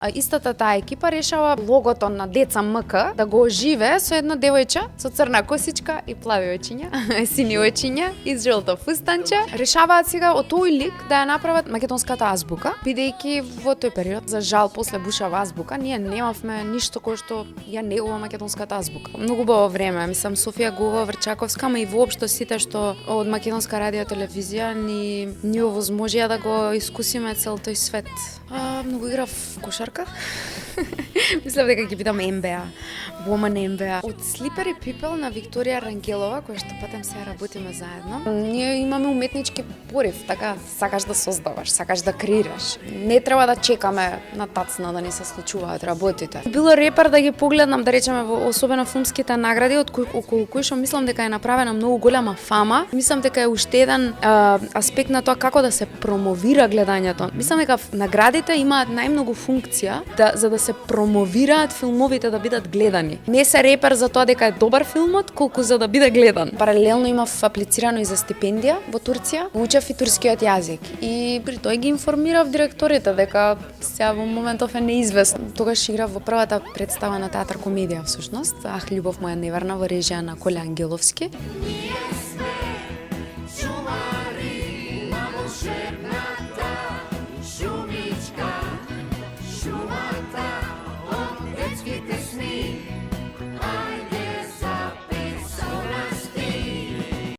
Истата таа екипа решава логото на Деца МК да го оживе со една девојче со црна косичка и плави очиња, сини очиња и жолто фустанче. Решаваат сега од тој лик да ја направат македонската азбука, бидејќи во тој период, за жал, после Бушава азбука, ние немавме ништо кој што ја негува македонската азбука. Многу убаво време, мислам, Софија Гува, Врчаковска, ама и воопшто сите што од македонска радио телевизија ни овозможија да го искусиме цел тој свет. Многу играв кошарка. Мислам дека ќе бидам НБА, Woman НБА. Од Slippery People на Викторија Рангелова, која што патем се работиме заедно. Ние имаме уметнички порив, така сакаш да создаваш, сакаш да креираш. Не треба да чекаме на тацна да не се случуваат работите. Било репер да ги погледнам, да речеме, особено филмските награди, околу кои што мислам дека е направена многу голема фама. Мислам дека е уште еден аспект на тоа како да се промовира гледањето. Мислам дека наградите имаат најмногу функција за да се промовираат филмовите да бидат гледани. Не се репер за тоа дека е добар филмот, колку за да биде гледан. Паралелно имав аплицирано и за стипендија во Турција, учев и турскиот јазик. И при тој ги информирав директорите дека сега во моментов е неизвестно. Тогаш играв во првата представа на театар комедија всушност, Ах, љубов моја неверна, во режија на Коле Ангеловски.